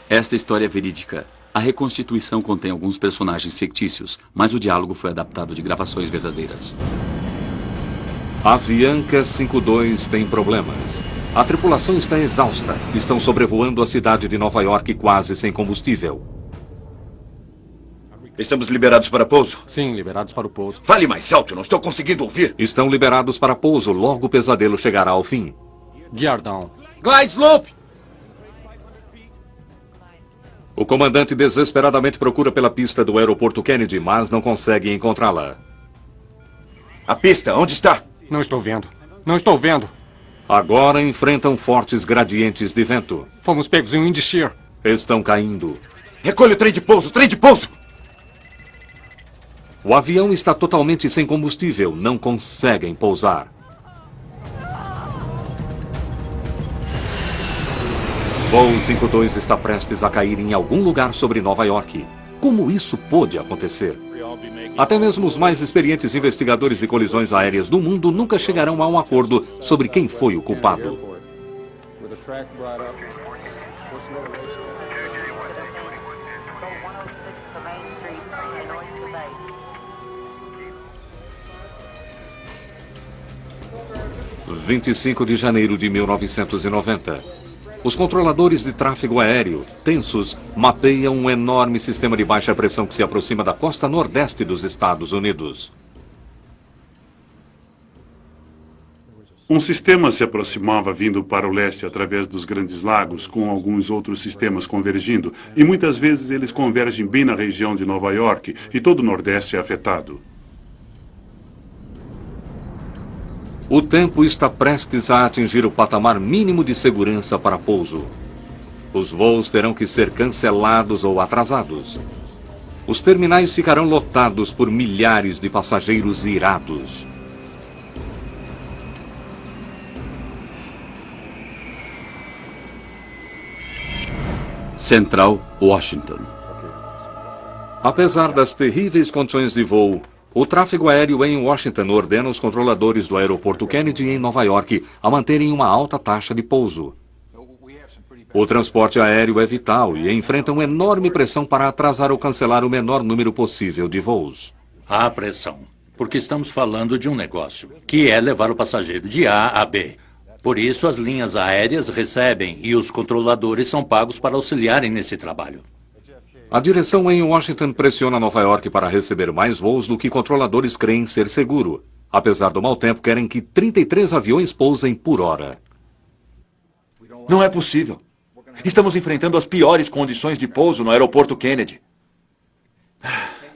Esta história é verídica. A reconstituição contém alguns personagens fictícios, mas o diálogo foi adaptado de gravações verdadeiras. A Avianca 52 tem problemas. A tripulação está exausta. Estão sobrevoando a cidade de Nova York quase sem combustível. Estamos liberados para pouso? Sim, liberados para o pouso. Fale mais alto, não estou conseguindo ouvir. Estão liberados para pouso. Logo o pesadelo chegará ao fim. Gear down. Glide slope! O comandante desesperadamente procura pela pista do aeroporto Kennedy, mas não consegue encontrá-la. A pista, onde está? Não estou vendo. Não estou vendo. Agora enfrentam fortes gradientes de vento. Fomos pegos em um wind shear. Estão caindo. Recolhe o trem de pouso, trem de pouso! O avião está totalmente sem combustível. Não conseguem pousar. Voo 52 está prestes a cair em algum lugar sobre Nova York. Como isso pôde acontecer? Até mesmo os mais experientes investigadores de colisões aéreas do mundo nunca chegarão a um acordo sobre quem foi o culpado. – 25 de janeiro de 1990. Os controladores de tráfego aéreo, tensos, mapeiam um enorme sistema de baixa pressão que se aproxima da costa nordeste dos Estados Unidos. Um sistema se aproximava vindo para o leste através dos Grandes Lagos, com alguns outros sistemas convergindo, e muitas vezes eles convergem bem na região de Nova York, e todo o Nordeste é afetado. O tempo está prestes a atingir o patamar mínimo de segurança para pouso. Os voos terão que ser cancelados ou atrasados. Os terminais ficarão lotados por milhares de passageiros irados. Central, Washington. Apesar das terríveis condições de voo, o tráfego aéreo em Washington ordena os controladores do aeroporto Kennedy em Nova York a manterem uma alta taxa de pouso. O transporte aéreo é vital e enfrenta uma enorme pressão para atrasar ou cancelar o menor número possível de voos. Há pressão, porque estamos falando de um negócio, que é levar o passageiro de A a B. Por isso, as linhas aéreas recebem e os controladores são pagos para auxiliarem nesse trabalho. A direção em Washington pressiona Nova York para receber mais voos do que controladores creem ser seguro. Apesar do mau tempo, querem que 33 aviões pousem por hora. Não é possível. Estamos enfrentando as piores condições de pouso no aeroporto Kennedy.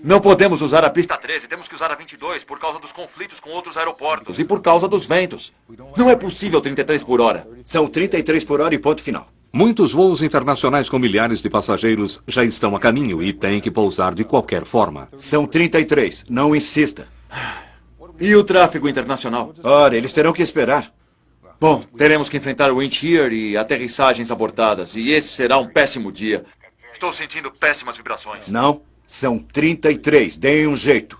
Não podemos usar a pista 13, temos que usar a 22 por causa dos conflitos com outros aeroportos e por causa dos ventos. Não é possível 33 por hora. São 33 por hora e ponto final. Muitos voos internacionais com milhares de passageiros já estão a caminho e têm que pousar de qualquer forma. São 33, não insista. E o tráfego internacional? Ora, eles terão que esperar. Bom, teremos que enfrentar o wind shear e aterrissagens abortadas, e esse será um péssimo dia. Estou sentindo péssimas vibrações. Não, são 33, deem um jeito.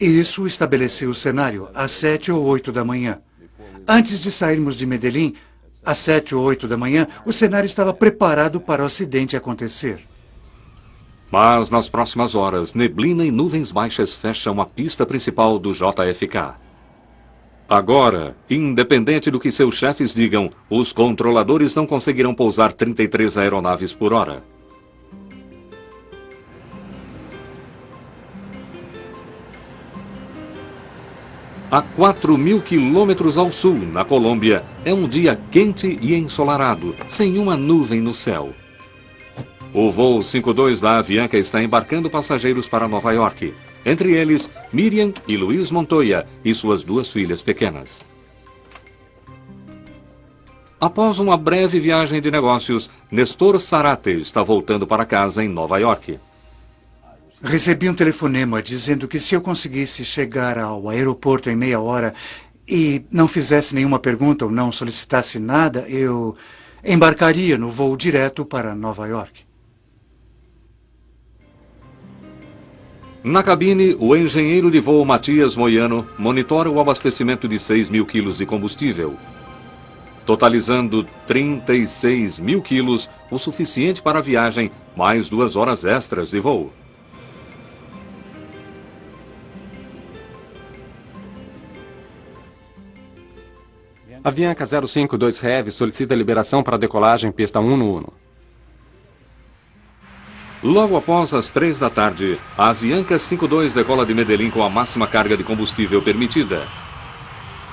Isso estabeleceu o cenário às 7 ou 8 da manhã. Antes de sairmos de Medellín, às 7 ou 8 da manhã, o cenário estava preparado para o acidente acontecer. Mas nas próximas horas, neblina e nuvens baixas fecham a pista principal do JFK. Agora, independente do que seus chefes digam, os controladores não conseguirão pousar 33 aeronaves por hora. A 4.000 quilômetros ao sul, na Colômbia, é um dia quente e ensolarado, sem uma nuvem no céu. O voo 52 da Avianca está embarcando passageiros para Nova York. Entre eles, Miriam e Luiz Montoya e suas duas filhas pequenas. Após uma breve viagem de negócios, Nestor Sarate está voltando para casa em Nova York. Recebi um telefonema dizendo que se eu conseguisse chegar ao aeroporto em meia hora e não fizesse nenhuma pergunta ou não solicitasse nada, eu embarcaria no voo direto para Nova York. Na cabine, o engenheiro de voo Matias Moiano monitora o abastecimento de 6.000 quilos de combustível. totalizando 36 mil quilos, o suficiente para a viagem, mais 2 horas extras de voo. Avianca 052 Heavy solicita liberação para decolagem pista 1 no 1. Logo após as 3 da tarde, a Avianca 52 decola de Medellín com a máxima carga de combustível permitida.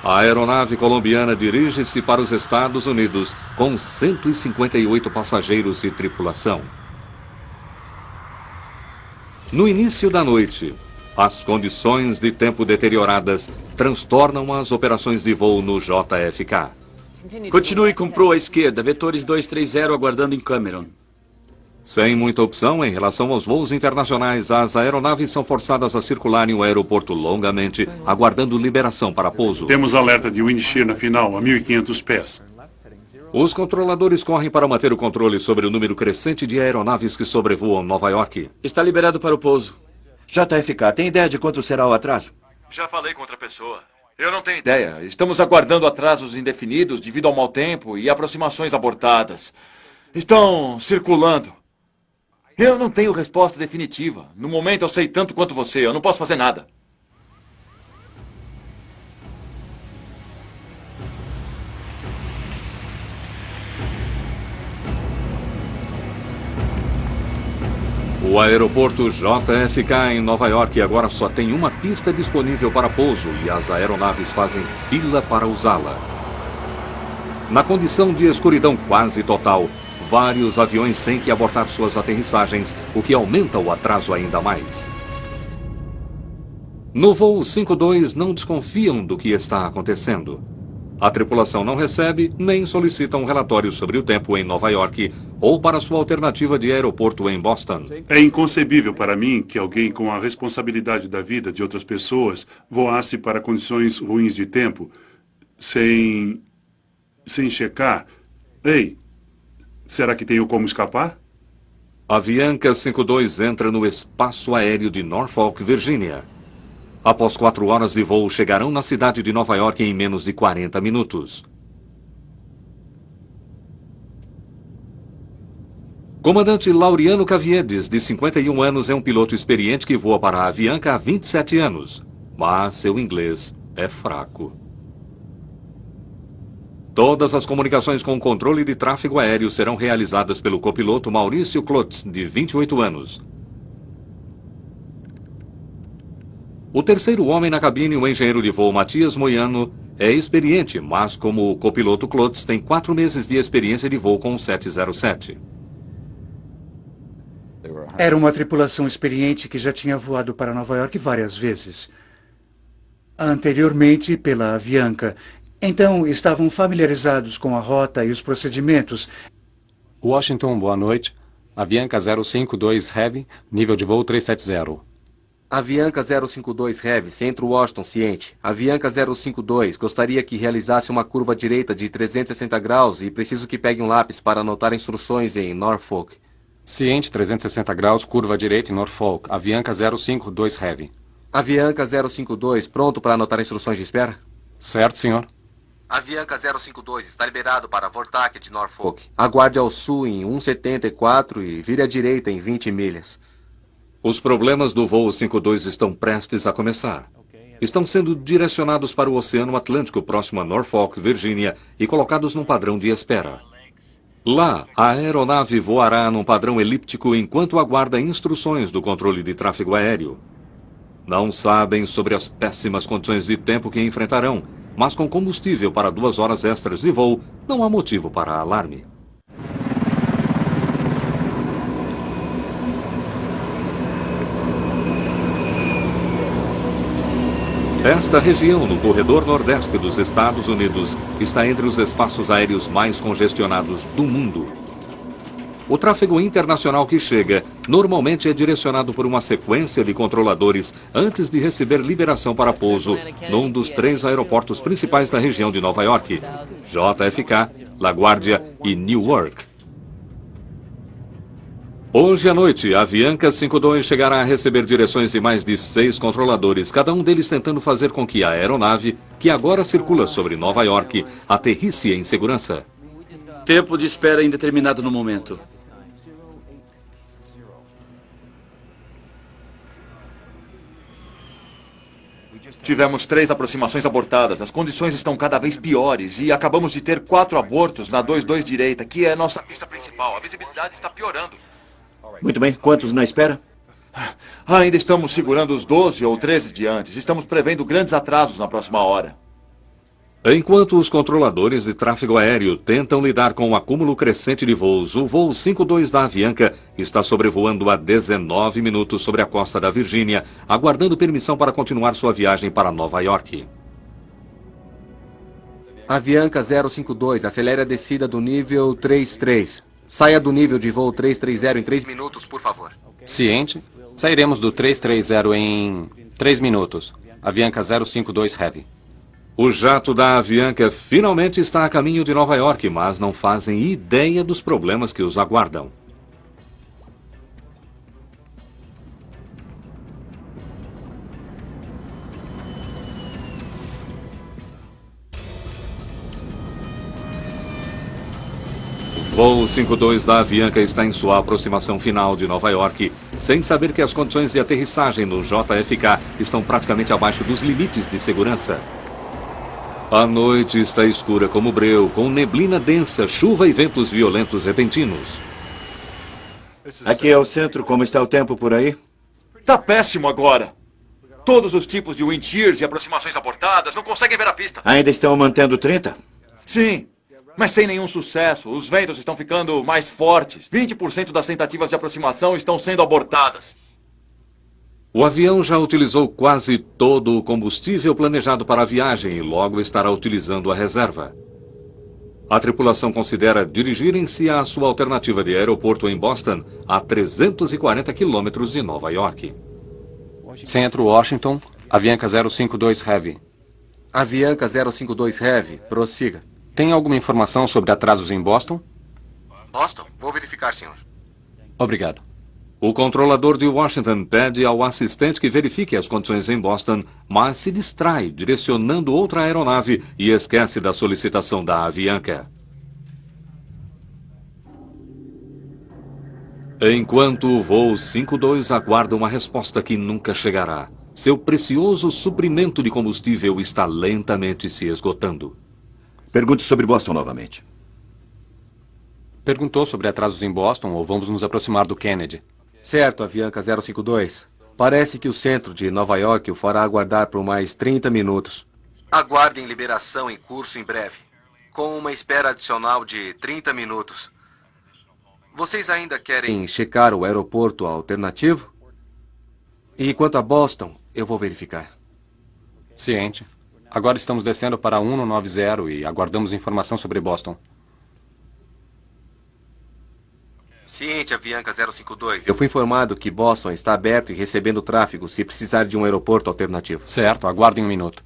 A aeronave colombiana dirige-se para os Estados Unidos com 158 passageiros e tripulação. No início da noite, as condições de tempo deterioradas transtornam as operações de voo no JFK. Continue com proa à esquerda, vetores 230 aguardando em Cameron. Sem muita opção em relação aos voos internacionais, as aeronaves são forçadas a circular em um aeroporto longamente, aguardando liberação para pouso. Temos alerta de wind shear na final, a 1.500 pés. Os controladores correm para manter o controle sobre o número crescente de aeronaves que sobrevoam Nova York. Está liberado para o pouso. JFK, tem ideia de quanto será o atraso? Já falei com outra pessoa. Eu não tenho ideia. Estamos aguardando atrasos indefinidos devido ao mau tempo e aproximações abortadas. Estão circulando. Eu não tenho resposta definitiva. No momento eu sei tanto quanto você. Eu não posso fazer nada. O aeroporto JFK em Nova York agora só tem uma pista disponível para pouso e as aeronaves fazem fila para usá-la. Na condição de escuridão quase total, vários aviões têm que abortar suas aterrissagens, o que aumenta o atraso ainda mais. No voo 52 não desconfiam do que está acontecendo. A tripulação não recebe nem solicita um relatório sobre o tempo em Nova York ou para sua alternativa de aeroporto em Boston. É inconcebível para mim que alguém com a responsabilidade da vida de outras pessoas voasse para condições ruins de tempo sem checar. Ei, será que tenho como escapar? A Avianca 52 entra no espaço aéreo de Norfolk, Virgínia. Após 4 horas de voo, chegarão na cidade de Nova York em menos de 40 minutos. Comandante Laureano Caviedes, de 51 anos, é um piloto experiente que voa para a Avianca há 27 anos, mas seu inglês é fraco. Todas as comunicações com o controle de tráfego aéreo serão realizadas pelo copiloto Maurício Klotz, de 28 anos. O terceiro homem na cabine, o engenheiro de voo Matias Moiano, é experiente, mas como o copiloto Klotz tem 4 meses de experiência de voo com o 707. Era uma tripulação experiente que já tinha voado para Nova York várias vezes. Anteriormente pela Avianca. Então, estavam familiarizados com a rota e os procedimentos. Washington, boa noite. Avianca 052 Heavy, nível de voo 370. Avianca 052 Heavy, Centro Washington, ciente. Avianca 052, gostaria que realizasse uma curva direita de 360 graus e preciso que pegue um lápis para anotar instruções em Norfolk. Ciente, 360 graus, curva direita em Norfolk. Avianca 052 Heavy. Avianca 052, pronto para anotar instruções de espera? Certo, senhor. Avianca 052, está liberado para Vortac de Norfolk. Aguarde ao sul em 1,74 e vire à direita em 20 milhas. Os problemas do voo 52 estão prestes a começar. Estão sendo direcionados para o Oceano Atlântico próximo a Norfolk, Virgínia, e colocados num padrão de espera. Lá, a aeronave voará num padrão elíptico enquanto aguarda instruções do controle de tráfego aéreo. Não sabem sobre as péssimas condições de tempo que enfrentarão, mas com combustível para 2 horas extras de voo, não há motivo para alarme. Esta região, no corredor nordeste dos Estados Unidos, está entre os espaços aéreos mais congestionados do mundo. O tráfego internacional que chega normalmente é direcionado por uma sequência de controladores antes de receber liberação para pouso num dos 3 aeroportos principais da região de Nova York: JFK, LaGuardia e Newark. Hoje à noite, a Avianca 52 chegará a receber direções de mais de 6 controladores, cada um deles tentando fazer com que a aeronave, que agora circula sobre Nova York, aterrisse em segurança. Tempo de espera indeterminado no momento. Tivemos 3 aproximações abortadas. As condições estão cada vez piores e acabamos de ter 4 abortos na 22 direita, que é a nossa pista principal. A visibilidade está piorando. Muito bem. Quantos na espera? Ainda estamos segurando os 12 ou 13 de antes. Estamos prevendo grandes atrasos na próxima hora. Enquanto os controladores de tráfego aéreo tentam lidar com o acúmulo crescente de voos, o voo 52 da Avianca está sobrevoando há 19 minutos sobre a costa da Virgínia, aguardando permissão para continuar sua viagem para Nova York. Avianca 052, acelere a descida do nível 33. Saia do nível de voo 330 em 3 minutos, por favor. Ciente. Sairemos do 330 em 3 minutos. Avianca 052 Heavy. O jato da Avianca finalmente está a caminho de Nova York, mas não fazem ideia dos problemas que os aguardam. O voo 52 da Avianca está em sua aproximação final de Nova York, sem saber que as condições de aterrissagem no JFK estão praticamente abaixo dos limites de segurança. A noite está escura como breu, com neblina densa, chuva e ventos violentos repentinos. Aqui é o centro. Como está o tempo por aí? Tá péssimo agora. Todos os tipos de wind shears e aproximações abortadas não conseguem ver a pista. Ainda estão mantendo 30? Sim, mas sem nenhum sucesso. Os ventos estão ficando mais fortes. 20% das tentativas de aproximação estão sendo abortadas. O avião já utilizou quase todo o combustível planejado para a viagem e logo estará utilizando a reserva. A tripulação considera dirigirem-se à sua alternativa de aeroporto em Boston, a 340 quilômetros de Nova York. Centro Washington, Avianca 052 Heavy. Avianca 052 Heavy, prossiga. Tem alguma informação sobre atrasos em Boston? Boston? Vou verificar, senhor. Obrigado. O controlador de Washington pede ao assistente que verifique as condições em Boston, mas se distrai, direcionando outra aeronave e esquece da solicitação da Avianca. Enquanto o voo 52 aguarda uma resposta que nunca chegará, seu precioso suprimento de combustível está lentamente se esgotando. Pergunte sobre Boston novamente. Perguntou sobre atrasos em Boston ou vamos nos aproximar do Kennedy? Certo, Avianca 052. Parece que o centro de Nova York o fará aguardar por mais 30 minutos. Aguardem liberação em curso em breve, com uma espera adicional de 30 minutos. Vocês ainda querem checar o aeroporto alternativo? E quanto a Boston, eu vou verificar. Ciente. Agora estamos descendo para 190 e aguardamos informação sobre Boston. Ciente, Avianca 052. Eu fui informado que Boston está aberto e recebendo tráfego se precisar de um aeroporto alternativo. Certo, aguardem um minuto.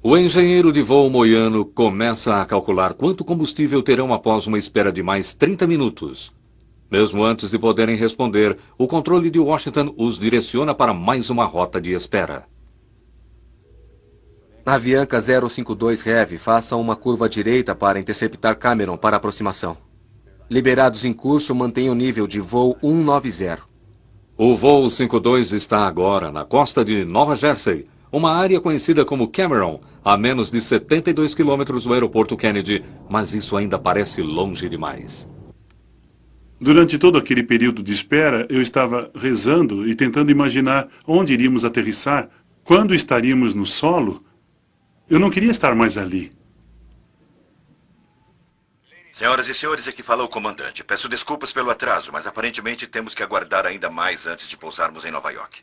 O engenheiro de voo moiano começa a calcular quanto combustível terão após uma espera de mais 30 minutos. Mesmo antes de poderem responder, o controle de Washington os direciona para mais uma rota de espera. Avianca 052 Heavy, faça uma curva à direita para interceptar Cameron para aproximação. Liberados em curso, mantenha o nível de voo 190. O voo 52 está agora na costa de Nova Jersey, uma área conhecida como Cameron, a menos de 72 quilômetros do aeroporto Kennedy, mas isso ainda parece longe demais. Durante todo aquele período de espera, eu estava rezando e tentando imaginar onde iríamos aterrissar, quando estaríamos no solo. Eu não queria estar mais ali. Senhoras e senhores, aqui fala o comandante. Peço desculpas pelo atraso, mas aparentemente temos que aguardar ainda mais antes de pousarmos em Nova York.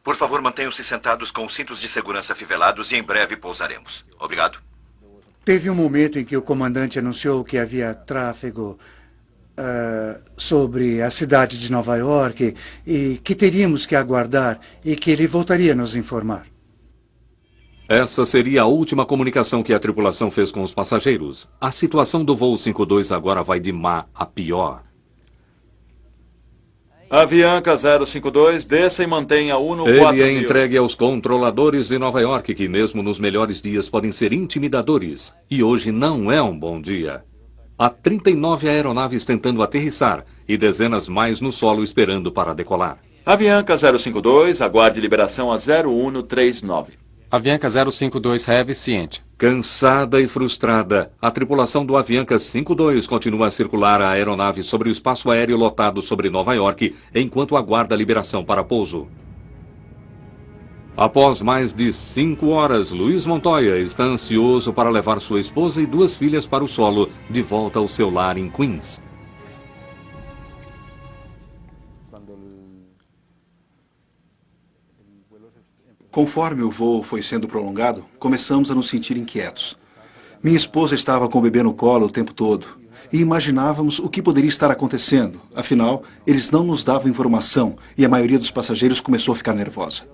Por favor, mantenham-se sentados com os cintos de segurança afivelados e em breve pousaremos. Obrigado. Teve um momento em que o comandante anunciou que havia tráfego sobre a cidade de Nova York e que teríamos que aguardar e que ele voltaria a nos informar. Essa seria a última comunicação que a tripulação fez com os passageiros. A situação do voo 52 agora vai de má a pior. Avianca 052, desça e mantenha Uno Ele 4000. é entregue aos controladores de Nova York, que mesmo nos melhores dias podem ser intimidadores. E hoje não é um bom dia. Há 39 aeronaves tentando aterrissar e dezenas mais no solo esperando para decolar. Avianca 052, aguarde liberação a 0139. Avianca 052 Heavy, ciente. Cansada e frustrada, a tripulação do Avianca 52 continua a circular a aeronave sobre o espaço aéreo lotado sobre Nova York, enquanto aguarda a liberação para pouso. Após mais de 5 horas, Luiz Montoya está ansioso para levar sua esposa e 2 filhas para o solo, de volta ao seu lar em Queens. Conforme o voo foi sendo prolongado, começamos a nos sentir inquietos. Minha esposa estava com o bebê no colo o tempo todo e imaginávamos o que poderia estar acontecendo. Afinal, eles não nos davam informação e a maioria dos passageiros começou a ficar nervosa.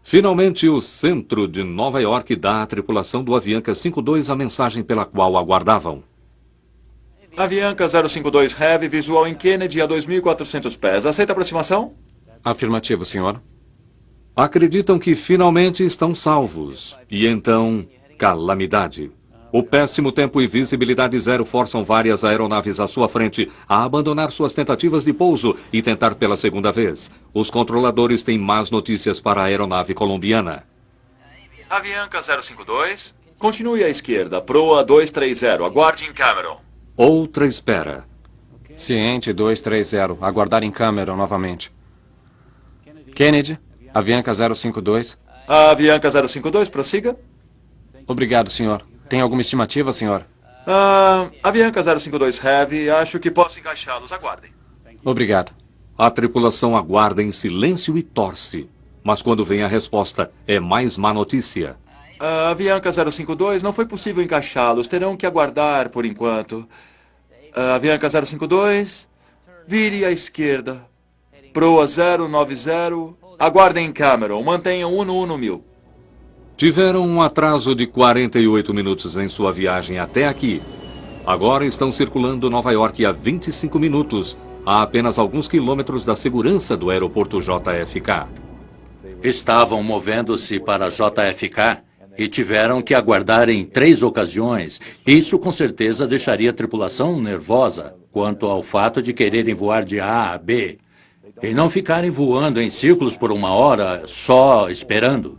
Finalmente, o centro de Nova York dá à tripulação do Avianca 52 a mensagem pela qual aguardavam. Avianca 052 Heavy, visual em Kennedy a 2.400 pés. Aceita a aproximação? Afirmativo, senhor. Acreditam que finalmente estão salvos. E então, calamidade. O péssimo tempo e visibilidade zero forçam várias aeronaves à sua frente a abandonar suas tentativas de pouso e tentar pela segunda vez. Os controladores têm más notícias para a aeronave colombiana. Avianca 052, continue à esquerda, proa 230, aguarde em Cameron. Outra espera. Ciente 230, aguardar em Cameron novamente. Kennedy, Avianca 052. Avianca 052, prossiga. Obrigado, senhor. Tem alguma estimativa, senhor? Avianca 052 Heavy, acho que posso encaixá-los, aguardem. Obrigado. A tripulação aguarda em silêncio e torce. Mas quando vem a resposta, é mais má notícia. Avianca 052, não foi possível encaixá-los, terão que aguardar por enquanto. Avianca 052, vire à esquerda. Proa 090, aguardem em Cameron, mantenham Uno 1000. Tiveram um atraso de 48 minutos em sua viagem até aqui. Agora estão circulando Nova York há 25 minutos, a apenas alguns quilômetros da segurança do aeroporto JFK. Estavam movendo-se para JFK e tiveram que aguardar em 3 ocasiões. Isso com certeza deixaria a tripulação nervosa quanto ao fato de quererem voar de A a B e não ficarem voando em círculos por 1 hora só esperando.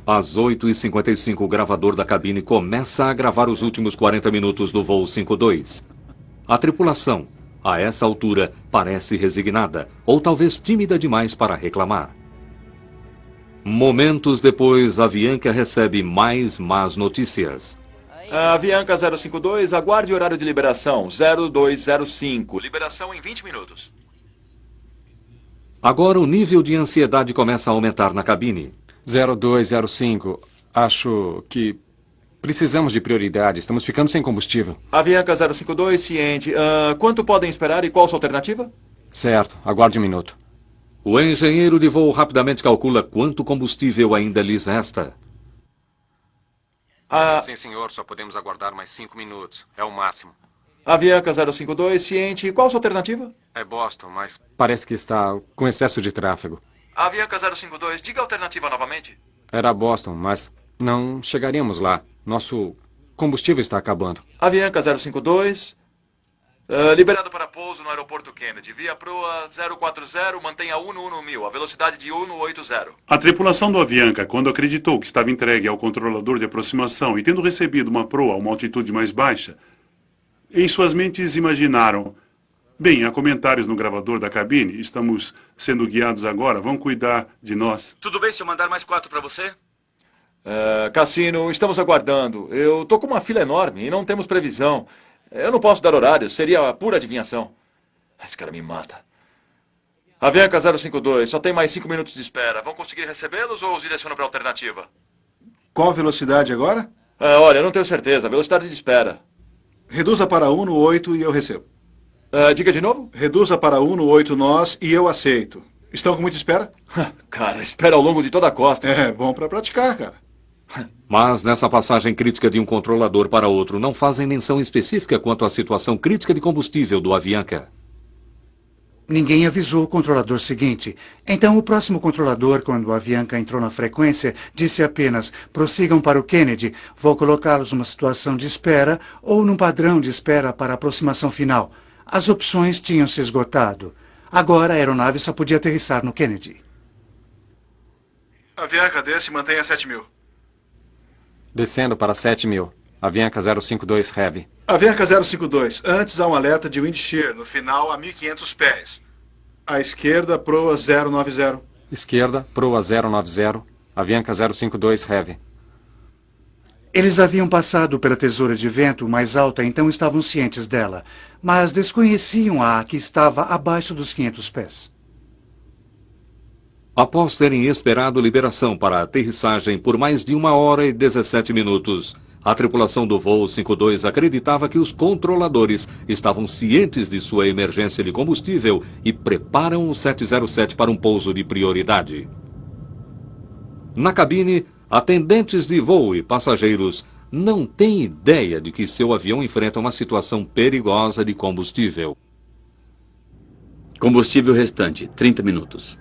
Às 8h55, o gravador da cabine começa a gravar os últimos 40 minutos do voo 52. A tripulação, a essa altura, parece resignada, ou talvez tímida demais para reclamar. Momentos depois, a Avianca recebe mais más notícias. Avianca 052, aguarde horário de liberação, 0205, liberação em 20 minutos. Agora o nível de ansiedade começa a aumentar na cabine. 0205, acho que precisamos de prioridade. Estamos ficando sem combustível. Avianca 052, ciente. Quanto podem esperar e qual sua alternativa? Certo, aguarde um minuto. O engenheiro de voo rapidamente calcula quanto combustível ainda lhes resta. Sim, senhor, só podemos aguardar mais 5 minutos. É o máximo. Avianca 052, ciente. E qual sua alternativa? É Boston, mas parece que está com excesso de tráfego. Avianca 052, diga a alternativa novamente. Era Boston, mas não chegaríamos lá. Nosso combustível está acabando. Avianca 052, liberado para pouso no aeroporto Kennedy. Via proa 040, mantenha Uno 1000, a velocidade de Uno 80. A tripulação do Avianca, quando acreditou que estava entregue ao controlador de aproximação e tendo recebido uma proa a uma altitude mais baixa, em suas mentes imaginaram: bem, há comentários no gravador da cabine, estamos sendo guiados agora, vão cuidar de nós. Tudo bem se eu mandar mais 4 para você? Cassino, estamos aguardando. Eu tô com uma fila enorme e não temos previsão. Eu não posso dar horário, seria pura adivinhação. Esse cara me mata. Avianca 052, só tem mais 5 minutos de espera. Vão conseguir recebê-los ou os direcionam para a alternativa? Qual a velocidade agora? Olha, eu não tenho certeza. Velocidade de espera. Reduza para Uno 8 e eu recebo. Diga de novo? Reduza para Uno 8 nós e eu aceito. Estão com muita espera? Cara, espera ao longo de toda a costa. É bom para praticar, cara. Mas nessa passagem crítica de um controlador para outro, não fazem menção específica quanto à situação crítica de combustível do Avianca. Ninguém avisou o controlador seguinte. Então, o próximo controlador, quando a Avianca entrou na frequência, disse apenas: prossigam para o Kennedy. Vou colocá-los numa situação de espera ou num padrão de espera para a aproximação final. As opções tinham se esgotado. Agora a aeronave só podia aterrissar no Kennedy. Avianca, desce e mantenha 7.000. Descendo para 7.000. Avianca 052 Heavy. Avianca 052, antes há um alerta de wind shear, no final a 1.500 pés. À esquerda, proa 090. Esquerda, proa 090. Avianca 052 Heavy. Eles haviam passado pela tesoura de vento mais alta, então estavam cientes dela, mas desconheciam a que estava abaixo dos 500 pés. Após terem esperado liberação para a aterrissagem por mais de 1 hora e 17 minutos, a tripulação do voo 52 acreditava que os controladores estavam cientes de sua emergência de combustível e preparam o 707 para um pouso de prioridade. Na cabine, atendentes de voo e passageiros não têm ideia de que seu avião enfrenta uma situação perigosa de combustível. Combustível restante, 30 minutos.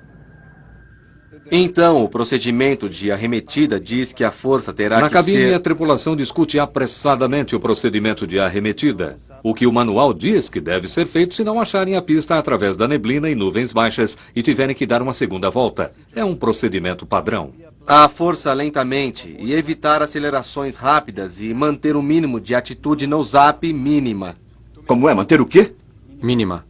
Então, o procedimento de arremetida diz que a força terá Na que cabine, ser... a tripulação discute apressadamente o procedimento de arremetida, o que o manual diz que deve ser feito se não acharem a pista através da neblina e nuvens baixas e tiverem que dar uma segunda volta. É um procedimento padrão. A força lentamente e evitar acelerações rápidas e manter o mínimo de atitude nose-up mínima. Como é? Manter o quê? Mínima.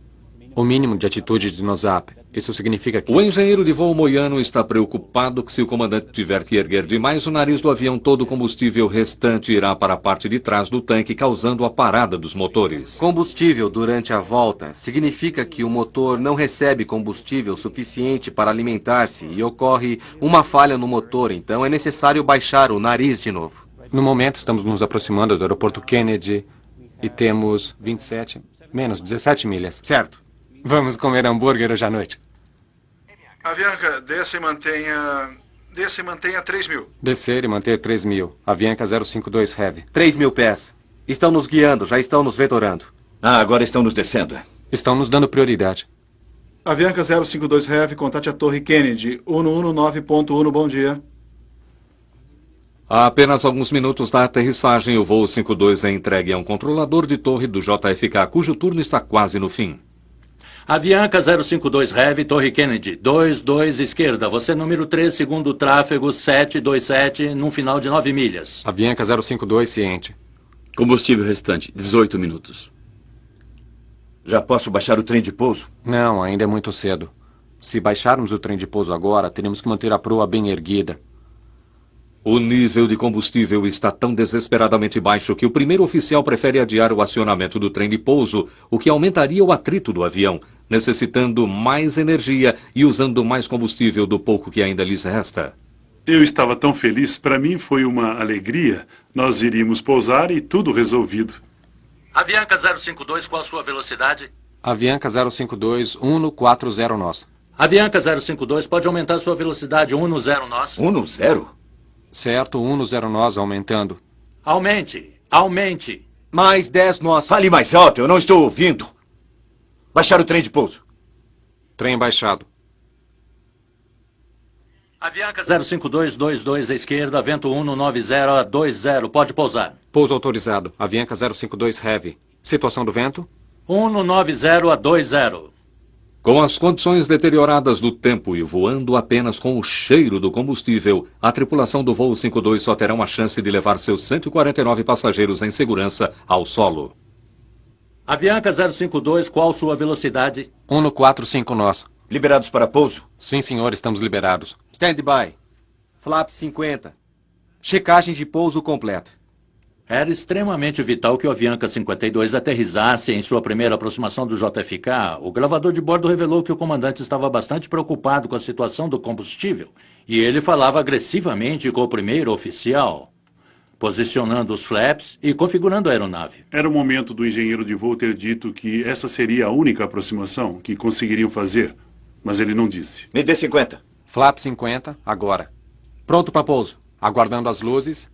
O mínimo de atitude de nose-up. Isso significa que... O engenheiro de voo Moiano está preocupado que se o comandante tiver que erguer demais o nariz do avião, todo o combustível restante irá para a parte de trás do tanque, causando a parada dos motores. Combustível durante a volta significa que o motor não recebe combustível suficiente para alimentar-se e ocorre uma falha no motor, então é necessário baixar o nariz de novo. No momento, estamos nos aproximando do aeroporto Kennedy e temos 17 milhas. Certo. Vamos comer hambúrguer hoje à noite. Avianca, desça e mantenha 3.000. Descer e manter 3.000. Avianca 052 Heavy. 3.000 pés. Estão nos guiando, já estão nos vetorando. Ah, agora estão nos descendo. Estão nos dando prioridade. Avianca 052 Heavy, contate a torre Kennedy, 119.1, bom dia. Há apenas alguns minutos da aterrissagem, o voo 52 é entregue a um controlador de torre do JFK, cujo turno está quase no fim. Avianca 052 Heavy, Torre Kennedy, 22 esquerda. Você número 3, segundo tráfego, 727, num final de 9 milhas. Avianca 052 ciente. Combustível restante, 18 minutos. Já posso baixar o trem de pouso? Não, ainda é muito cedo. Se baixarmos o trem de pouso agora, teríamos que manter a proa bem erguida. O nível de combustível está tão desesperadamente baixo que o primeiro oficial prefere adiar o acionamento do trem de pouso, o que aumentaria o atrito do avião, necessitando mais energia e usando mais combustível do pouco que ainda lhes resta. Eu estava tão feliz, para mim foi uma alegria. Nós iríamos pousar e tudo resolvido. Avianca 052, qual a sua velocidade? Avianca 052, 140 nós. Avianca 052, pode aumentar sua velocidade 10 nós? 10? Certo, 10 nós aumentando. Aumente. Mais 10 nós. Fale mais alto, eu não estou ouvindo. Baixar o trem de pouso. Trem baixado. Avianca 05222 à esquerda, vento 190 a 20, pode pousar. Pouso autorizado. Avianca 052 Heavy. Situação do vento? 190 a 20. Com as condições deterioradas do tempo e voando apenas com o cheiro do combustível, a tripulação do voo 52 só terá uma chance de levar seus 149 passageiros em segurança ao solo. Avianca 052, qual sua velocidade? 145 nós. Liberados para pouso? Sim, senhor, estamos liberados. Stand by. Flap 50. Checagem de pouso completa. Era extremamente vital que o Avianca 52 aterrissasse em sua primeira aproximação do JFK. O gravador de bordo revelou que o comandante estava bastante preocupado com a situação do combustível. E ele falava agressivamente com o primeiro oficial, posicionando os flaps e configurando a aeronave. Era o momento do engenheiro de voo ter dito que essa seria a única aproximação que conseguiriam fazer, mas ele não disse. Me dê 50. Flap 50, agora. Pronto para pouso. Aguardando as luzes.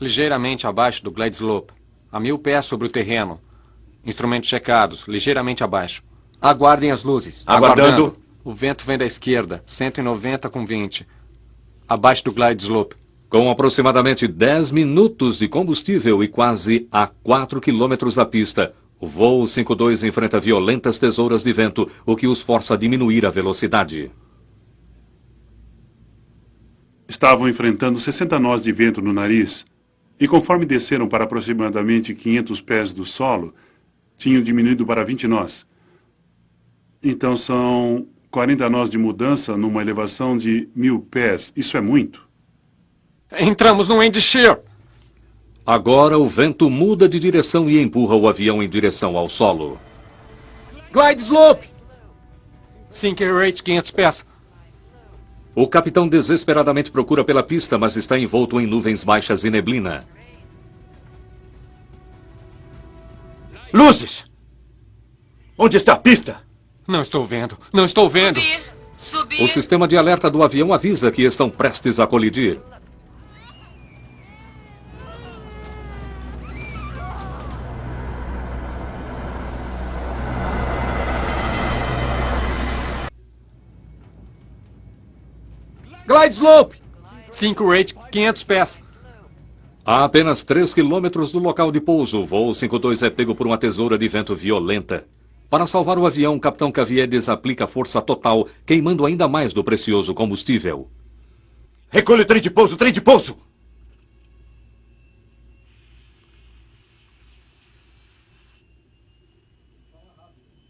Ligeiramente abaixo do glide slope. A 1000 pés sobre o terreno. Instrumentos checados, ligeiramente abaixo. Aguardem as luzes. Aguardando. O vento vem da esquerda, 190 com 20. Abaixo do glide slope. Com aproximadamente 10 minutos de combustível e quase a 4 quilômetros da pista, o voo 52 enfrenta violentas tesouras de vento, o que os força a diminuir a velocidade. Estavam enfrentando 60 nós de vento no nariz e, conforme desceram para aproximadamente 500 pés do solo, tinham diminuído para 20 nós. Então são 40 nós de mudança numa elevação de 1000 pés. Isso é muito. Entramos no end shear. Agora o vento muda de direção e empurra o avião em direção ao solo. Glide slope! Sinker rate 500 pés. O capitão desesperadamente procura pela pista, mas está envolto em nuvens baixas e neblina. Luzes! Onde está a pista? Não estou vendo. Não estou vendo. Subir. O sistema de alerta do avião avisa que estão prestes a colidir. Glide slope! Sinker rate 500 pés. A apenas 3 quilômetros do local de pouso, o voo 52 é pego por uma tesoura de vento violenta. Para salvar o avião, o capitão Caviedes aplica força total, queimando ainda mais do precioso combustível. Recolhe o trem de pouso, trem de pouso!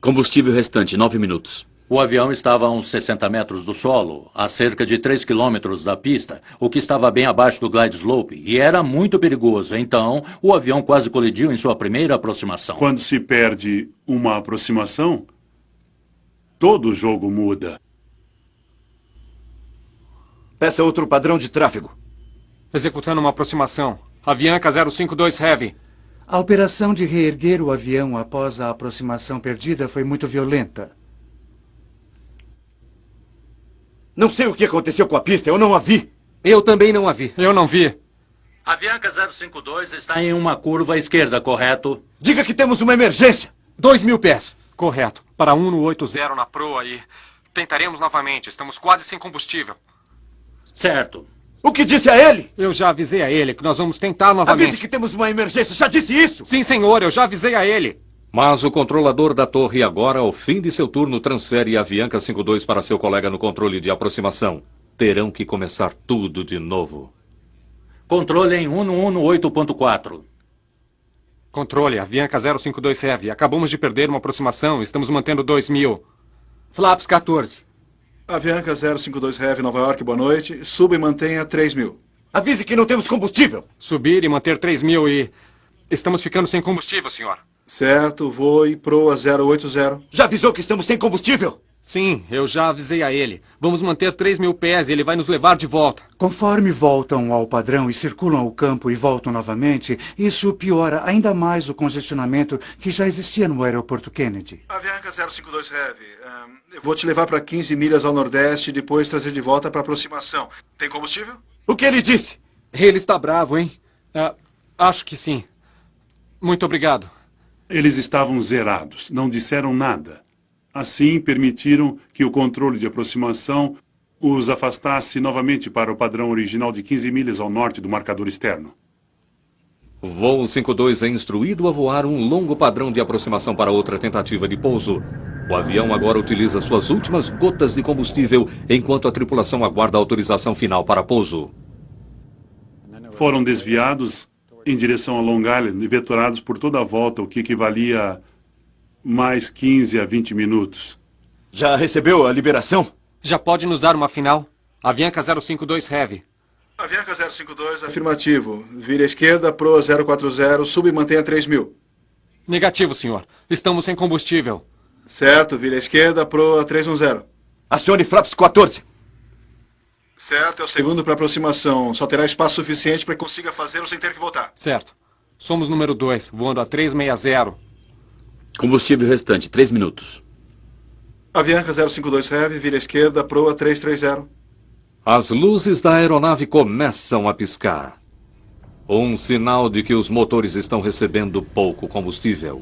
Combustível restante, 9 minutos. O avião estava a uns 60 metros do solo, a cerca de 3 quilômetros da pista, o que estava bem abaixo do glide slope, e era muito perigoso. Então, o avião quase colidiu em sua primeira aproximação. Quando se perde uma aproximação, todo o jogo muda. Peça outro padrão de tráfego. Executando uma aproximação. Avianca 052 Heavy. A operação de reerguer o avião após a aproximação perdida foi muito violenta. Não sei o que aconteceu com a pista, eu não a vi. Eu também não a vi. Eu não vi. Avianca 052 está em uma curva à esquerda, correto? Diga que temos uma emergência. 2.000 pés. Correto. Para 180 na proa e tentaremos novamente. Estamos quase sem combustível. Certo. O que disse a ele? Eu já avisei a ele que nós vamos tentar novamente. Avise que temos uma emergência, já disse isso? Sim, senhor, eu já avisei a ele. Mas o controlador da torre agora, ao fim de seu turno, transfere a Avianca 52 para seu colega no controle de aproximação. Terão que começar tudo de novo. Controle em 118.4. Controle, Avianca 052 Heavy. Acabamos de perder uma aproximação. Estamos mantendo 2.000. Flaps 14. Avianca 052 Heavy, Nova York, boa noite. Suba e mantenha 3.000. Avise que não temos combustível. Subir e manter 3.000 e... Estamos ficando sem combustível, senhor. Certo, voe proa 080. Já avisou que estamos sem combustível? Sim, eu já avisei a ele. Vamos manter 3.000 pés e ele vai nos levar de volta. Conforme voltam ao padrão e circulam o campo e voltam novamente, isso piora ainda mais o congestionamento que já existia no aeroporto Kennedy. Avianca 052 Heavy, eu vou te levar para 15 milhas ao nordeste e depois trazer de volta para aproximação. Tem combustível? O que ele disse? Ele está bravo, hein? Acho que sim. Muito obrigado. Eles estavam zerados, não disseram nada. Assim, permitiram que o controle de aproximação os afastasse novamente para o padrão original de 15 milhas ao norte do marcador externo. O voo 52 é instruído a voar um longo padrão de aproximação para outra tentativa de pouso. O avião agora utiliza suas últimas gotas de combustível, enquanto a tripulação aguarda a autorização final para pouso. Foram desviados em direção a Long Island e vetorados por toda a volta, o que equivalia a mais 15 a 20 minutos. Já recebeu a liberação? Já pode nos dar uma final? Avianca 052 Heavy. Avianca 052, afirmativo. Vire à esquerda, proa 040, suba e mantenha 3.000. Negativo, senhor. Estamos sem combustível. Certo, vire à esquerda, proa 310. Acione flaps 14. Certo, é o segundo para aproximação. Só terá espaço suficiente para que consiga fazê-lo sem ter que voltar. Certo. Somos número 2, voando a 360. Combustível restante, 3 minutos. Avianca 052 Heavy, vire à esquerda, proa 330. As luzes da aeronave começam a piscar. Um sinal de que os motores estão recebendo pouco combustível.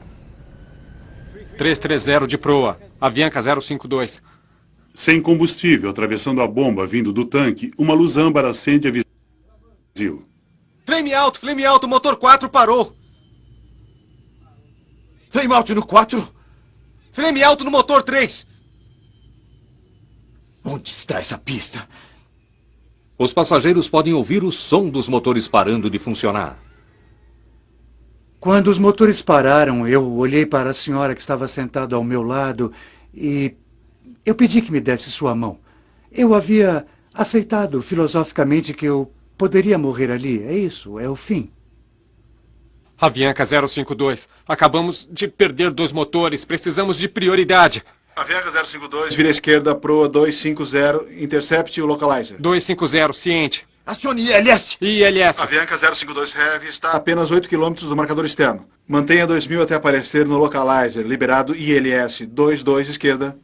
330 de proa. Avianca 052. Sem combustível, atravessando a bomba vindo do tanque, uma luz âmbar acende avisando. Flame alto, motor 4 parou. Flame out no 4? Flame alto no motor 3. Onde está essa pista? Os passageiros podem ouvir o som dos motores parando de funcionar. Quando os motores pararam, eu olhei para a senhora que estava sentada ao meu lado e eu pedi que me desse sua mão. Eu havia aceitado filosoficamente que eu poderia morrer ali. É isso, é o fim. Avianca 052. Acabamos de perder 2 motores. Precisamos de prioridade. Avianca 052, vira à esquerda, proa 250, intercept o localizer. 250, ciente. Acione ILS. ILS. Avianca 052 Heavy está a apenas 8 km do marcador externo. Mantenha 2000 até aparecer no localizer. Liberado ILS 22 esquerda.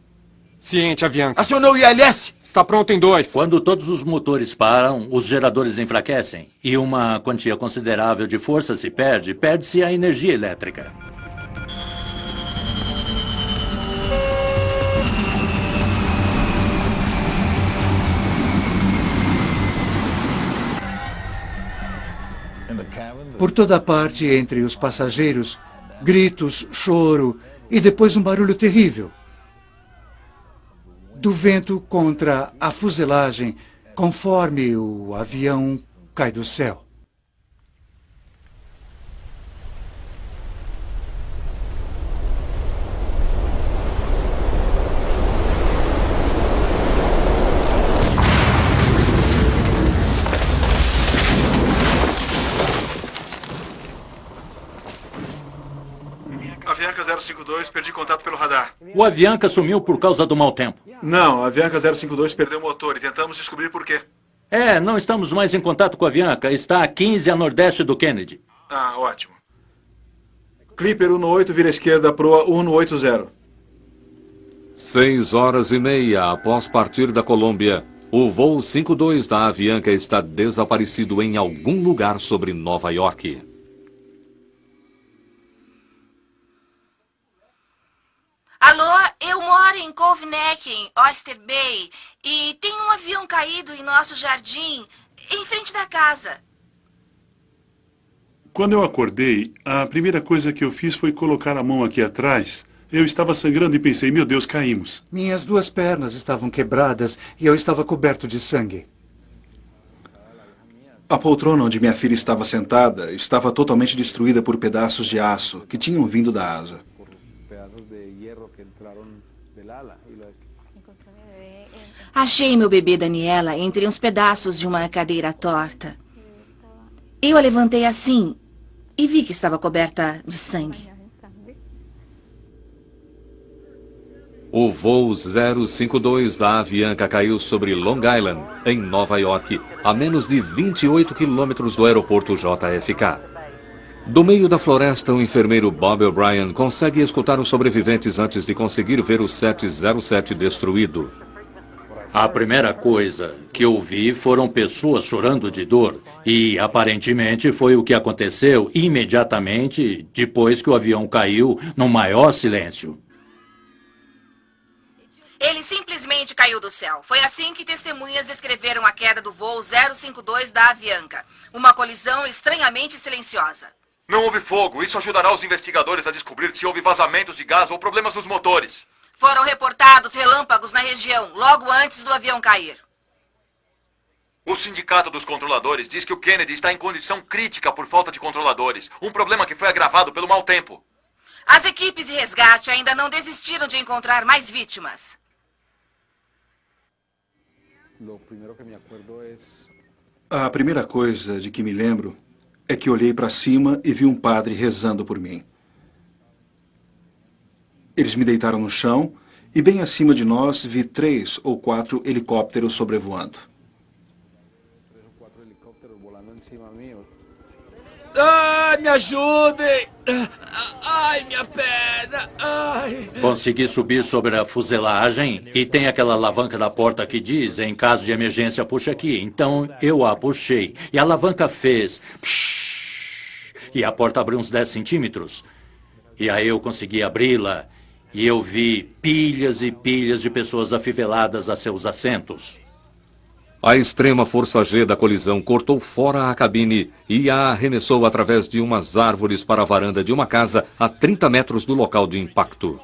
Ciente, Avianca. Acionou o ILS. Está pronto em 2. Quando todos os motores param, os geradores enfraquecem e uma quantia considerável de força se perde, perde-se a energia elétrica. Por toda parte entre os passageiros, gritos, choro e depois um barulho terrível. Do vento contra a fuselagem, conforme o avião cai do céu. Avianca 052, perdi contato pelo radar. O Avianca sumiu por causa do mau tempo. Não, a Avianca 052 perdeu o motor e tentamos descobrir por quê. Não estamos mais em contato com a Avianca. Está a 15 a nordeste do Kennedy. Ah, ótimo. Clipper 18, vira à esquerda, proa 180. 6h30 após partir da Colômbia, o voo 52 da Avianca está desaparecido em algum lugar sobre Nova York. Alô, eu moro em Cove Neck, em Oyster Bay, e tem um avião caído em nosso jardim, em frente da casa. Quando eu acordei, a primeira coisa que eu fiz foi colocar a mão aqui atrás. Eu estava sangrando e pensei, meu Deus, caímos. Minhas 2 pernas estavam quebradas e eu estava coberto de sangue. A poltrona onde minha filha estava sentada estava totalmente destruída por pedaços de aço que tinham vindo da asa. Achei meu bebê Daniela entre uns pedaços de uma cadeira torta. Eu a levantei assim e vi que estava coberta de sangue. O voo 052 da Avianca caiu sobre Long Island, em Nova York, a menos de 28 quilômetros do aeroporto JFK. Do meio da floresta, o enfermeiro Bob O'Brien consegue escutar os sobreviventes antes de conseguir ver o 707 destruído. A primeira coisa que eu vi foram pessoas chorando de dor e, aparentemente, foi o que aconteceu imediatamente depois que o avião caiu no maior silêncio. Ele simplesmente caiu do céu. Foi assim que testemunhas descreveram a queda do voo 052 da Avianca. Uma colisão estranhamente silenciosa. Não houve fogo. Isso ajudará os investigadores a descobrir se houve vazamentos de gás ou problemas nos motores. Foram reportados relâmpagos na região, logo antes do avião cair. O sindicato dos controladores diz que o Kennedy está em condição crítica por falta de controladores. Um problema que foi agravado pelo mau tempo. As equipes de resgate ainda não desistiram de encontrar mais vítimas. A primeira coisa de que me lembro é que olhei para cima e vi um padre rezando por mim. Eles me deitaram no chão e bem acima de nós vi 3 ou 4 helicópteros sobrevoando. Ai, me ajudem! Ai, minha perna! Ai! Consegui subir sobre a fuselagem e tem aquela alavanca da porta que diz, em caso de emergência, puxa aqui. Então eu a puxei e a alavanca fez... Psh, e a porta abriu uns 10 centímetros. E aí eu consegui abri-la e eu vi pilhas e pilhas de pessoas afiveladas a seus assentos. A extrema força G da colisão cortou fora a cabine e a arremessou através de umas árvores para a varanda de uma casa a 30 metros do local de impacto.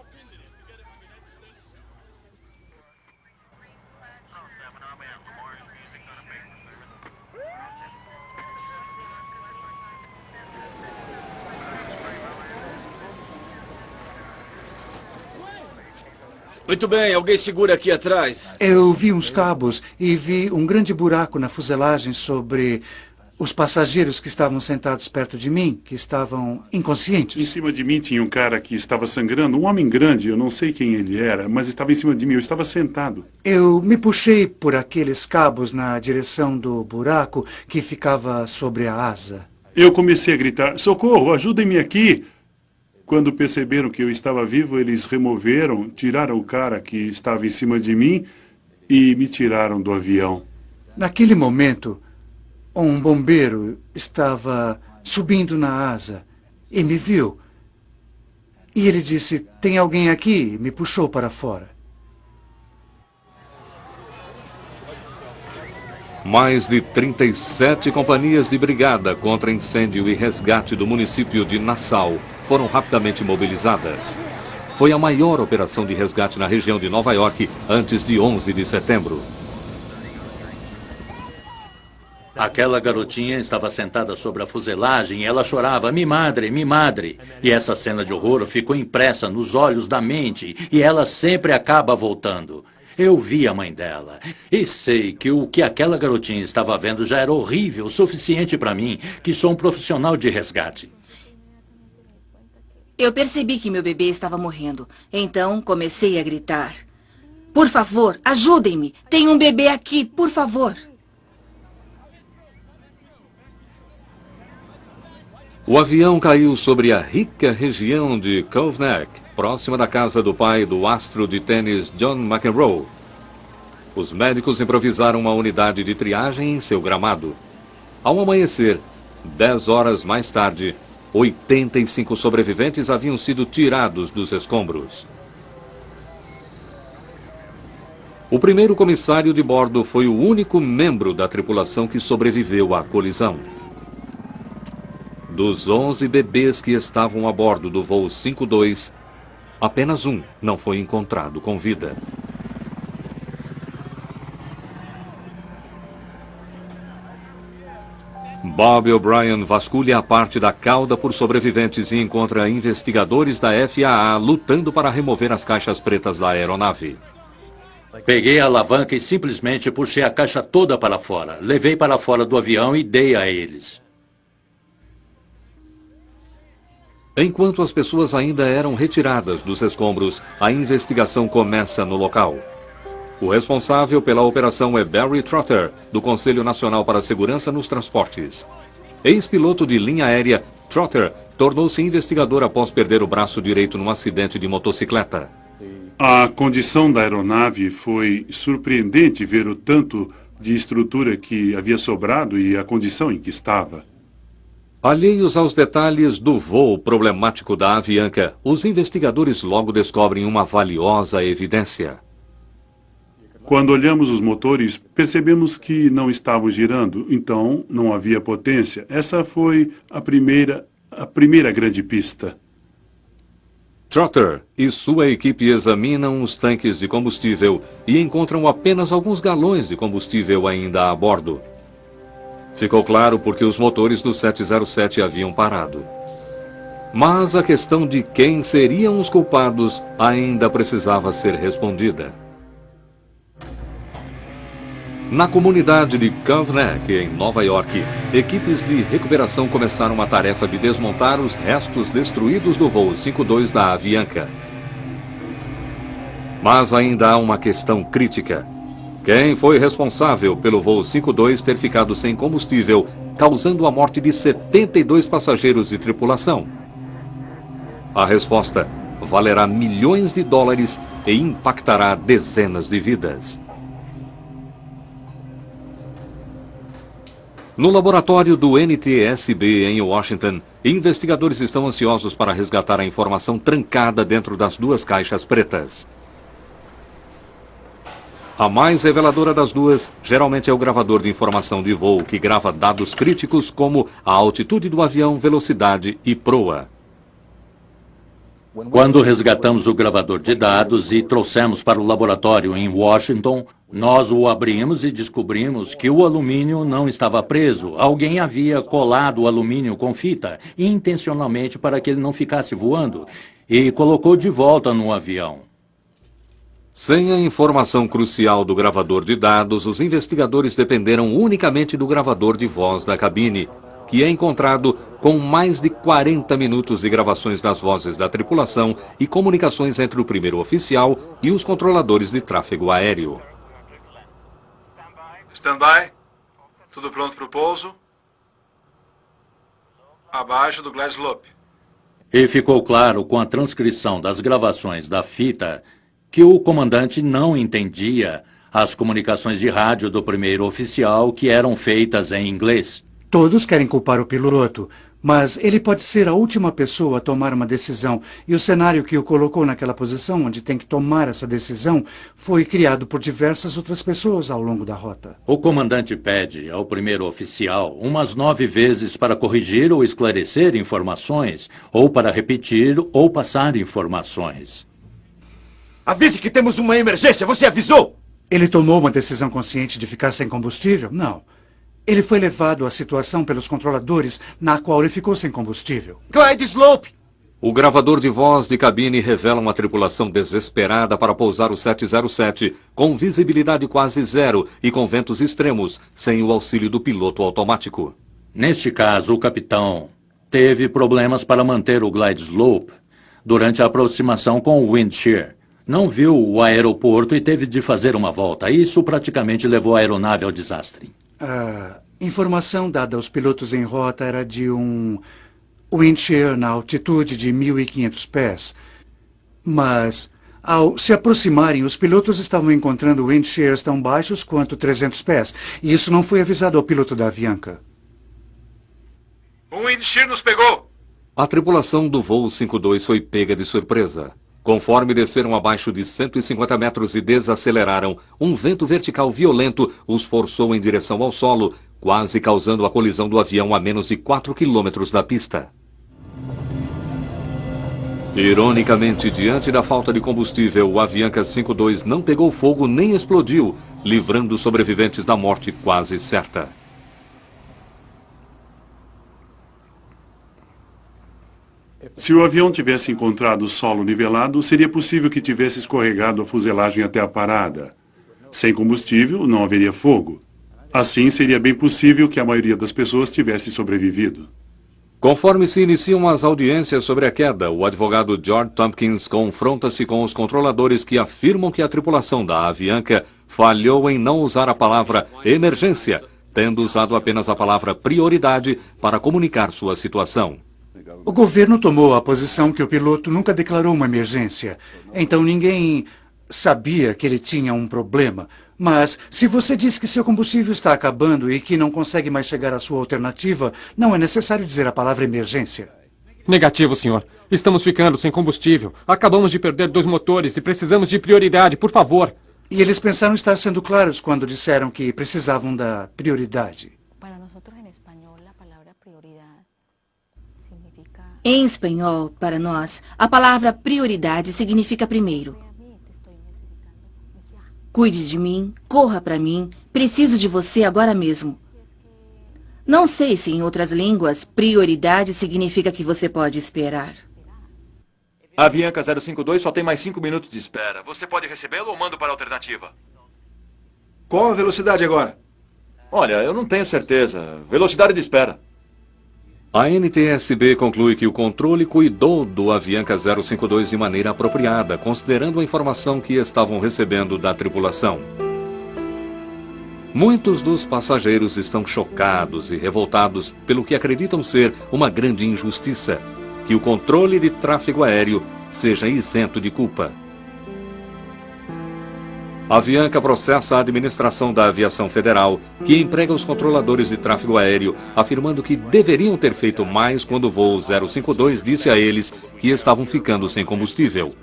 Muito bem, alguém segura aqui atrás. Eu vi uns cabos e vi um grande buraco na fuselagem sobre os passageiros que estavam sentados perto de mim, que estavam inconscientes. Em cima de mim tinha um cara que estava sangrando, um homem grande, eu não sei quem ele era, mas estava em cima de mim, eu estava sentado. Eu me puxei por aqueles cabos na direção do buraco que ficava sobre a asa. Eu comecei a gritar, socorro, ajudem-me aqui! Quando perceberam que eu estava vivo, eles removeram, tiraram o cara que estava em cima de mim e me tiraram do avião. Naquele momento, um bombeiro estava subindo na asa e me viu. E ele disse, tem alguém aqui? E me puxou para fora. Mais de 37 companhias de brigada contra incêndio e resgate do município de Nassau foram rapidamente mobilizadas. Foi a maior operação de resgate na região de Nova York antes de 11 de setembro. Aquela garotinha estava sentada sobre a fuselagem e ela chorava, mi madre, mi madre. E essa cena de horror ficou impressa nos olhos da mente e ela sempre acaba voltando. Eu vi a mãe dela e sei que o que aquela garotinha estava vendo já era horrível o suficiente para mim, que sou um profissional de resgate. Eu percebi que meu bebê estava morrendo. Então comecei a gritar. Por favor, ajudem-me. Tem um bebê aqui, por favor. O avião caiu sobre a rica região de Cove Neck, próxima da casa do pai do astro de tênis John McEnroe. Os médicos improvisaram uma unidade de triagem em seu gramado. Ao amanhecer, 10 horas mais tarde, 85 sobreviventes haviam sido tirados dos escombros. O primeiro comissário de bordo foi o único membro da tripulação que sobreviveu à colisão. Dos 11 bebês que estavam a bordo do voo 52, apenas um não foi encontrado com vida. Bob O'Brien vasculha a parte da cauda por sobreviventes e encontra investigadores da FAA lutando para remover as caixas pretas da aeronave. Peguei a alavanca e simplesmente puxei a caixa toda para fora. Levei para fora do avião e dei a eles. Enquanto as pessoas ainda eram retiradas dos escombros, a investigação começa no local. O responsável pela operação é Barry Trotter, do Conselho Nacional para a Segurança nos Transportes. Ex-piloto de linha aérea, Trotter tornou-se investigador após perder o braço direito num acidente de motocicleta. A condição da aeronave foi surpreendente ver o tanto de estrutura que havia sobrado e a condição em que estava. Alheios aos detalhes do voo problemático da Avianca, os investigadores logo descobrem uma valiosa evidência. Quando olhamos os motores, percebemos que não estavam girando, então não havia potência. Essa foi a primeira grande pista. Trotter e sua equipe examinam os tanques de combustível e encontram apenas alguns galões de combustível ainda a bordo. Ficou claro porque os motores do 707 haviam parado. Mas a questão de quem seriam os culpados ainda precisava ser respondida. Na comunidade de Cove Neck, em Nova York, equipes de recuperação começaram a tarefa de desmontar os restos destruídos do voo 52 da Avianca. Mas ainda há uma questão crítica. Quem foi responsável pelo voo 52 ter ficado sem combustível, causando a morte de 72 passageiros e tripulação? A resposta valerá milhões de dólares e impactará dezenas de vidas. No laboratório do NTSB em Washington, investigadores estão ansiosos para resgatar a informação trancada dentro das duas caixas pretas. A mais reveladora das duas, geralmente é o gravador de informação de voo, que grava dados críticos como a altitude do avião, velocidade e proa. Quando resgatamos o gravador de dados e trouxemos para o laboratório em Washington, nós o abrimos e descobrimos que o alumínio não estava preso. Alguém havia colado o alumínio com fita, intencionalmente para que ele não ficasse voando, e colocou de volta no avião. Sem a informação crucial do gravador de dados, os investigadores dependeram unicamente do gravador de voz da cabine, que é encontrado com mais de 40 minutos de gravações das vozes da tripulação e comunicações entre o primeiro oficial e os controladores de tráfego aéreo. Stand-by. Tudo pronto para o pouso? Abaixo do glide slope. E ficou claro com a transcrição das gravações da fita que o comandante não entendia as comunicações de rádio do primeiro oficial, que eram feitas em inglês. Todos querem culpar o piloto, mas ele pode ser a última pessoa a tomar uma decisão. E o cenário que o colocou naquela posição, onde tem que tomar essa decisão, foi criado por diversas outras pessoas ao longo da rota. O comandante pede ao primeiro oficial umas 9 vezes para corrigir ou esclarecer informações, ou para repetir ou passar informações. Avise que temos uma emergência, você avisou? Ele tomou uma decisão consciente de ficar sem combustível? Não. Ele foi levado à situação pelos controladores na qual ele ficou sem combustível. Glide slope! O gravador de voz de cabine revela uma tripulação desesperada para pousar o 707, com visibilidade quase zero e com ventos extremos, sem o auxílio do piloto automático. Neste caso, o capitão teve problemas para manter o glide slope durante a aproximação com o wind shear. Não viu o aeroporto e teve de fazer uma volta. Isso praticamente levou a aeronave ao desastre. A informação dada aos pilotos em rota era de um wind shear na altitude de 1.500 pés. Mas, ao se aproximarem, os pilotos estavam encontrando wind shears tão baixos quanto 300 pés. E isso não foi avisado ao piloto da Avianca. Um wind shear nos pegou! A tripulação do voo 52 foi pega de surpresa. Conforme desceram abaixo de 150 metros e desaceleraram, um vento vertical violento os forçou em direção ao solo, quase causando a colisão do avião a menos de 4 quilômetros da pista. Ironicamente, diante da falta de combustível, o Avianca 52 não pegou fogo nem explodiu, livrando os sobreviventes da morte quase certa. Se o avião tivesse encontrado o solo nivelado, seria possível que tivesse escorregado a fuselagem até a parada. Sem combustível, não haveria fogo. Assim, seria bem possível que a maioria das pessoas tivesse sobrevivido. Conforme se iniciam as audiências sobre a queda, o advogado George Tompkins confronta-se com os controladores que afirmam que a tripulação da Avianca falhou em não usar a palavra emergência, tendo usado apenas a palavra prioridade para comunicar sua situação. O governo tomou a posição que o piloto nunca declarou uma emergência. Então ninguém sabia que ele tinha um problema. Mas se você diz que seu combustível está acabando e que não consegue mais chegar à sua alternativa, não é necessário dizer a palavra emergência. Negativo, senhor. Estamos ficando sem combustível. Acabamos de perder 2 motores e precisamos de prioridade, por favor. E eles pensaram estar sendo claros quando disseram que precisavam da prioridade. Em espanhol, para nós, a palavra prioridade significa primeiro. Cuide de mim, corra para mim, preciso de você agora mesmo. Não sei se em outras línguas, prioridade significa que você pode esperar. Avianca 052 só tem mais 5 minutos de espera. Você pode recebê-lo ou mando para a alternativa? Qual a velocidade agora? Olha, eu não tenho certeza. Velocidade de espera. A NTSB conclui que o controle cuidou do Avianca 052 de maneira apropriada, considerando a informação que estavam recebendo da tripulação. Muitos dos passageiros estão chocados e revoltados pelo que acreditam ser uma grande injustiça, que o controle de tráfego aéreo seja isento de culpa. A Avianca processa a administração da aviação federal, que emprega os controladores de tráfego aéreo, afirmando que deveriam ter feito mais quando o voo 052 disse a eles que estavam ficando sem combustível.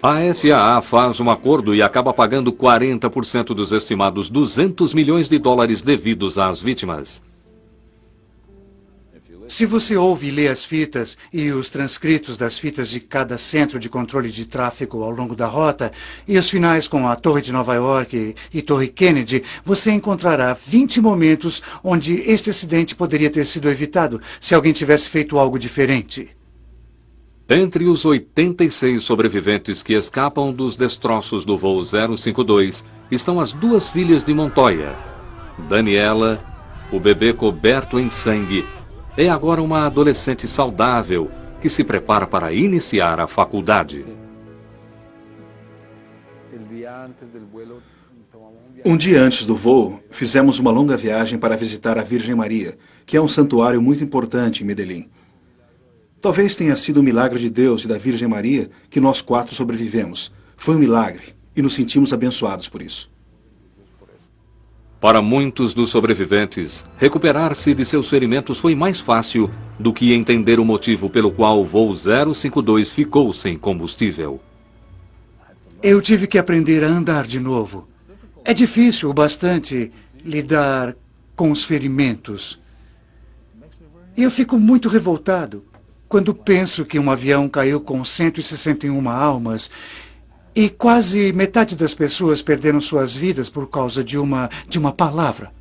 A FAA faz um acordo e acaba pagando 40% dos estimados 200 milhões de dólares devidos às vítimas. Se você ouve e lê as fitas e os transcritos das fitas de cada centro de controle de tráfego ao longo da rota e os finais com a Torre de Nova York e Torre Kennedy, você encontrará 20 momentos onde este acidente poderia ter sido evitado se alguém tivesse feito algo diferente. Entre os 86 sobreviventes que escapam dos destroços do voo 052 estão as duas filhas de Montoya. Daniela, o bebê coberto em sangue, é agora uma adolescente saudável que se prepara para iniciar a faculdade. Um dia antes do voo, fizemos uma longa viagem para visitar a Virgem Maria, que é um santuário muito importante em Medellín. Talvez tenha sido um milagre de Deus e da Virgem Maria que nós 4 sobrevivemos. Foi um milagre e nos sentimos abençoados por isso. Para muitos dos sobreviventes, recuperar-se de seus ferimentos foi mais fácil do que entender o motivo pelo qual o voo 052 ficou sem combustível. Eu tive que aprender a andar de novo. É difícil o bastante lidar com os ferimentos. E eu fico muito revoltado quando penso que um avião caiu com 161 almas e quase metade das pessoas perderam suas vidas por causa de uma palavra.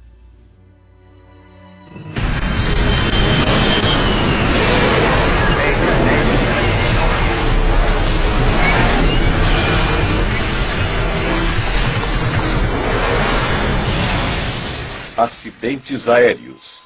Acidentes aéreos.